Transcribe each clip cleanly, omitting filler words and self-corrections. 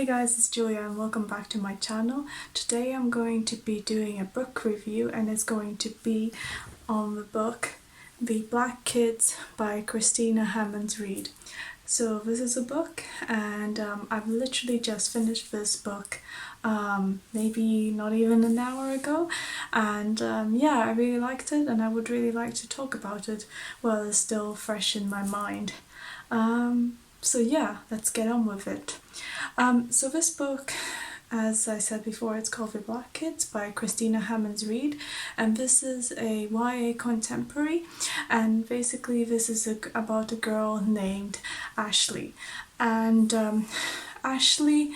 Hey guys, it's Julia and welcome back to my channel. Today I'm going to be doing a book review and it's going to be on the book The Black Kids by Christina Hammonds Reed. So this is a book and I've literally just finished this book maybe not even an hour ago, and yeah, I really liked it and I would really like to talk about it while it's still fresh in my mind. So yeah, let's get on with it. So this book, as I said before, it's called The Black Kids by Christina Hammonds Reed, and this is a YA contemporary, and basically this is about a girl named Ashley. And Ashley,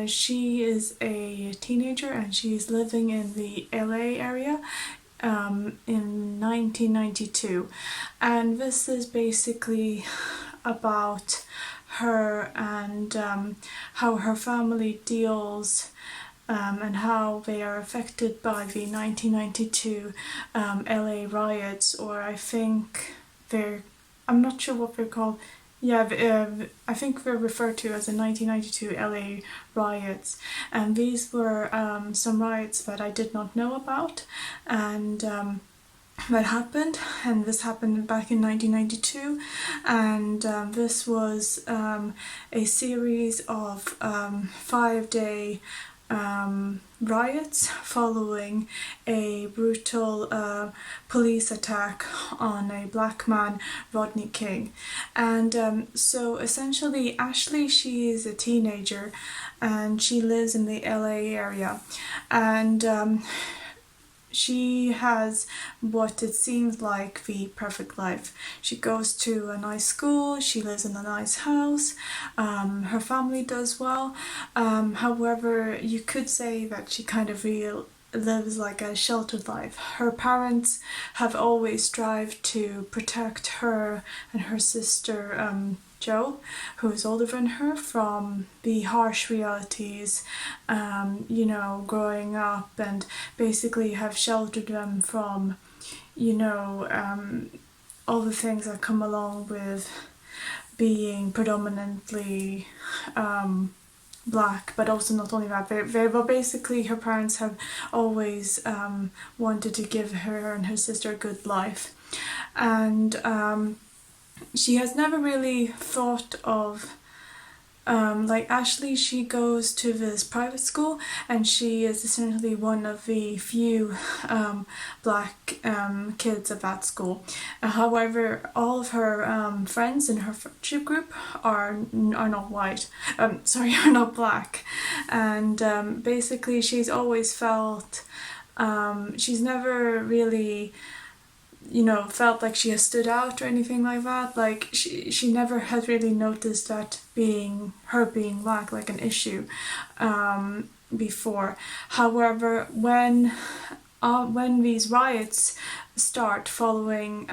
she is a teenager and she's living in the LA area in 1992, and this is basically about her and how her family deals and how they are affected by the 1992 LA riots, or I'm not sure what they're called. Yeah, I think they're referred to as the 1992 LA riots, and these were some riots that I did not know about, and that happened, and this happened back in 1992, and this was a series of 5-day riots following a brutal police attack on a black man, Rodney King. And so essentially Ashley, she is a teenager and she lives in the LA area, and she has what it seems like the perfect life. She goes to a nice school, she lives in a nice house, her family does well. However, you could say that she kind of lives like a sheltered life. Her parents have always strived to protect her and her sister Jo, who is older than her, from the harsh realities, growing up, and basically have sheltered them from, all the things that come along with being predominantly black, but also not only that, but basically her parents have always wanted to give her and her sister a good life. And she has never really thought of like Ashley, she goes to this private school and she is essentially one of the few black kids at that school. However, all of her friends in her friendship group are not white, are not black, and basically she's always felt she's never really felt like she has stood out or anything like that. Like she never had really noticed that being black like an issue before. However, when these riots start following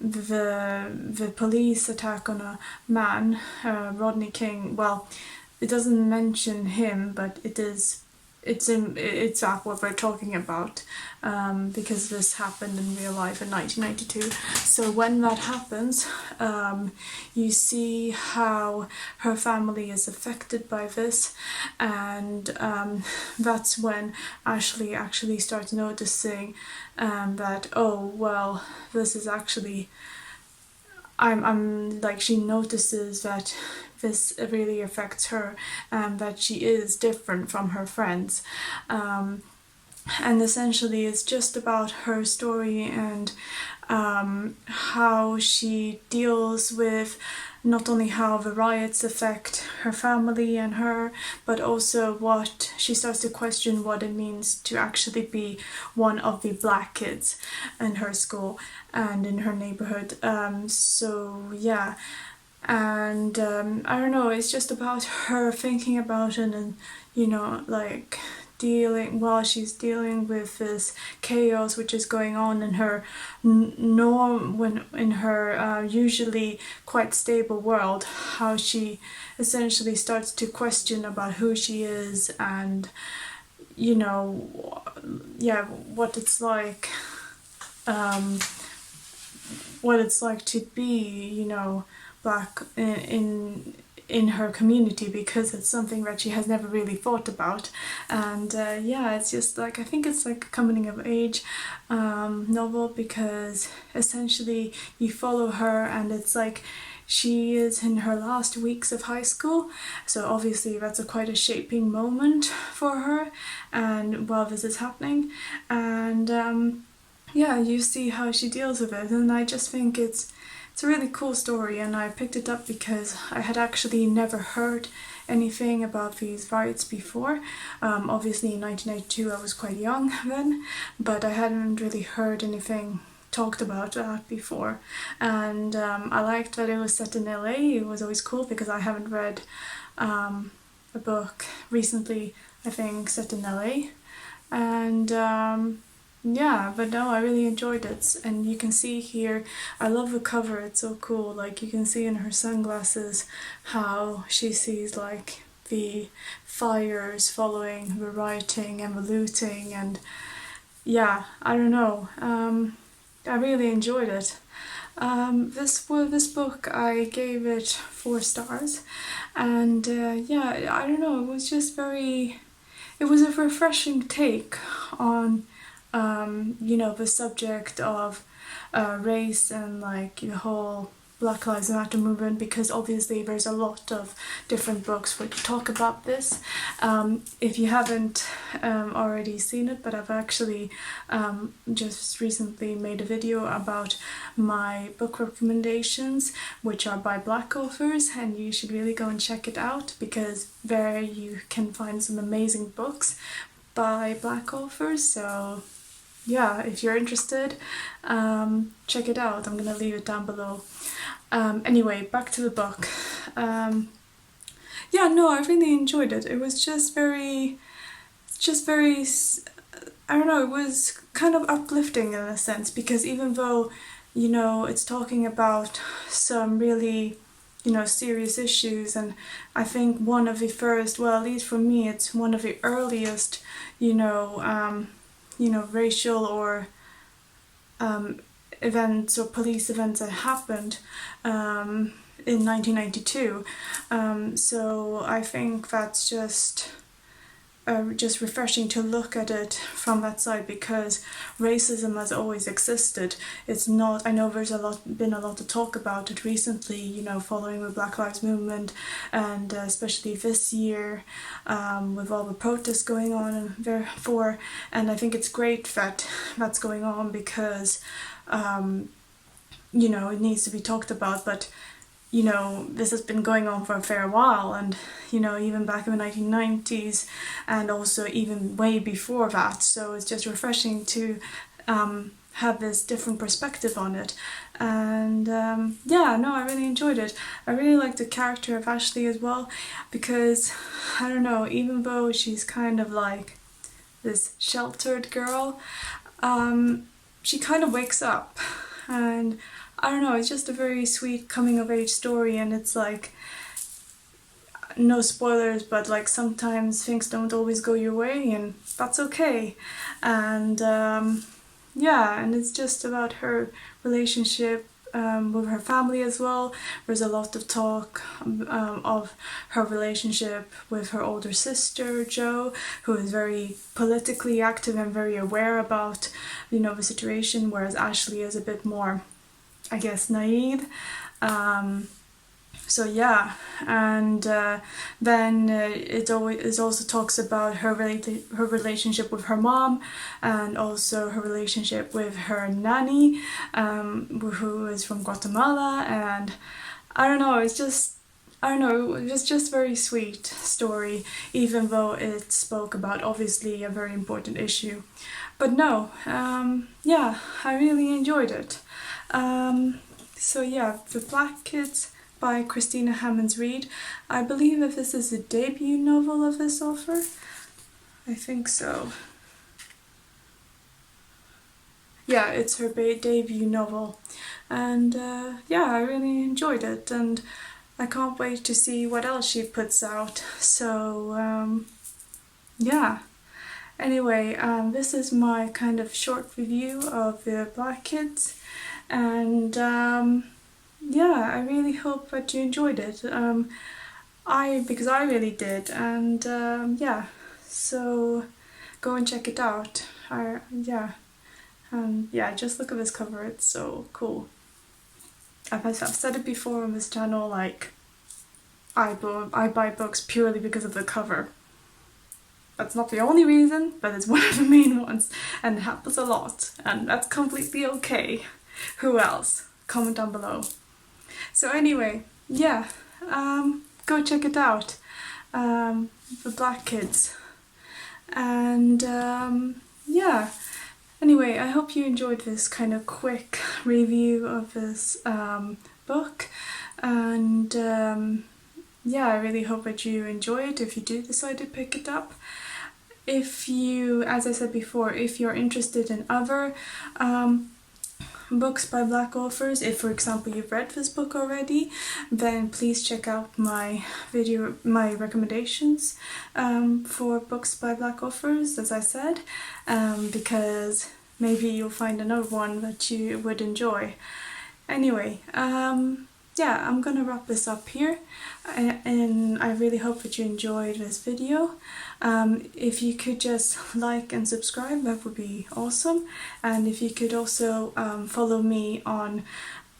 the police attack on a man, Rodney King, well, it doesn't mention him, but it's that what we're talking about, because this happened in real life in 1992. So when that happens, you see how her family is affected by this, and that's when Ashley actually starts noticing that, oh well, this is actually, I'm like, she notices that this really affects her and that she is different from her friends. And essentially it's just about her story and how she deals with not only how the riots affect her family and her, but also what she starts to question what it means to actually be one of the black kids in her school and in her neighborhood. So yeah, and I don't know, it's just about her thinking about it and like she's dealing with this chaos which is going on in her in her usually quite stable world, how she essentially starts to question about who she is and what it's like to be black in her community, because it's something that she has never really thought about. And yeah, it's just like, I think it's like a coming of age novel, because essentially you follow her and it's like she is in her last weeks of high school, so obviously that's quite a shaping moment for her and while this is happening. And yeah, you see how she deals with it, and I just think it's a really cool story. And I picked it up because I had actually never heard anything about these riots before. Obviously in 1992 I was quite young then, but I hadn't really heard anything talked about that before. And I liked that it was set in LA. It was always cool because I haven't read a book recently, I think, set in LA. And yeah, but no, I really enjoyed it. And you can see here, I love the cover, it's so cool. Like, you can see in her sunglasses how she sees like the fires following the rioting and the looting. And yeah, I don't know, I really enjoyed it. This book, I gave it 4 stars. And yeah, I don't know, it was just very, it was a refreshing take on you know, the subject of race and like the whole Black Lives Matter movement, because obviously there's a lot of different books which talk about this. If you haven't already seen it, but I've actually just recently made a video about my book recommendations, which are by Black authors, and you should really go and check it out, because there you can find some amazing books by Black authors. So yeah, if you're interested, check it out. I'm gonna leave it down below. Anyway, back to the book. Yeah, no, I really enjoyed it. It was just very, I don't know, it was kind of uplifting in a sense, because even though, you know, it's talking about some really, you know, serious issues, and I think one of the first, well, at least for me, it's one of the earliest, you know, racial or events or police events that happened in 1992. So I think that's just refreshing to look at it from that side, because racism has always existed. It's not, I know there's been a lot of talk about it recently, you know, following the Black Lives Movement, and especially this year with all the protests going on, and therefore, and I think it's great that that's going on, because you know, it needs to be talked about. But you know, this has been going on for a fair while, and you know, even back in the 1990s, and also even way before that. So it's just refreshing to have this different perspective on it. And yeah, no, I really enjoyed it. I really liked the character of Ashley as well, because I don't know, even though she's kind of like this sheltered girl, she kind of wakes up, and I don't know, it's just a very sweet coming of age story. And it's like, no spoilers, but like sometimes things don't always go your way, and that's okay. And yeah, and it's just about her relationship with her family as well. There's a lot of talk of her relationship with her older sister Jo, who is very politically active and very aware about, you know, the situation, whereas Ashley is a bit more, I guess, naive. So yeah, and then it also talks about her relationship with her mom, and also her relationship with her nanny, who is from Guatemala. And I don't know, it's just, I don't know, it was just very sweet story, even though it spoke about obviously a very important issue. But no, yeah, I really enjoyed it. So yeah, The Black Kids by Christina Hammonds Reed. I believe that this is a debut novel of this author. I think so. Yeah, it's her debut novel. And yeah, I really enjoyed it, and I can't wait to see what else she puts out. So yeah. Anyway, this is my kind of short review of The Black Kids, and yeah, I really hope that you enjoyed it. because I really did, and yeah, so go and check it out. Yeah, and yeah, just look at this cover, it's so cool. I've said it before on this channel, like I buy books purely because of the cover. That's not the only reason, but it's one of the main ones, and it happens a lot, and that's completely okay. Who else? Comment down below. So anyway, yeah, go check it out. The Black Kids. And yeah, anyway, I hope you enjoyed this kind of quick review of this book, and yeah, I really hope that you enjoy it if you do decide to pick it up. If you, as I said before, if you're interested in other books by Black authors, if for example you've read this book already, then please check out my recommendations for books by Black authors, as I said, because maybe you'll find another one that you would enjoy. Anyway, yeah, I'm gonna wrap this up here, and I really hope that you enjoyed this video. If you could just like and subscribe, that would be awesome, and if you could also follow me on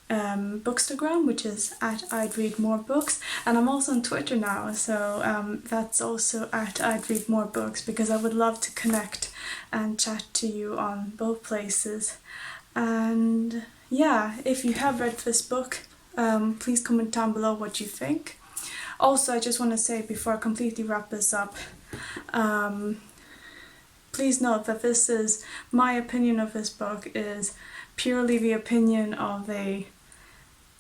Bookstagram, which is at I'd Read More Books, and I'm also on Twitter now, so that's also at I'd Read More Books, because I would love to connect and chat to you on both places. And yeah, if you have read this book, please comment down below what you think. Also, I just want to say before I completely wrap this up, please note that this is my opinion of this book is purely the opinion of a,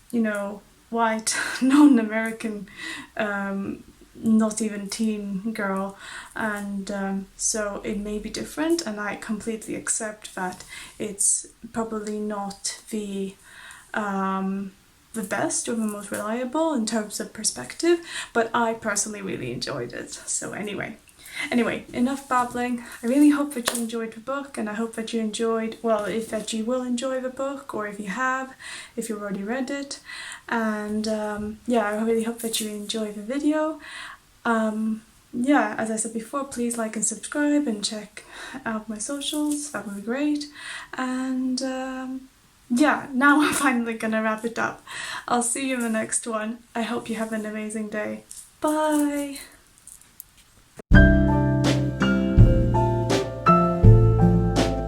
you know, white, non-American, not even teen girl, and so it may be different, and I completely accept that it's probably not the best or the most reliable in terms of perspective, but I personally really enjoyed it. So anyway, enough babbling. I really hope that you enjoyed the book, and I hope that you enjoyed, well, if that you will enjoy the book, or if you have, if you've already read it. And yeah, I really hope that you enjoy the video. Yeah, as I said before, please like and subscribe and check out my socials, that would be great. And yeah, now I'm finally gonna wrap it up. I'll see you in the next one. I hope you have an amazing day. Bye!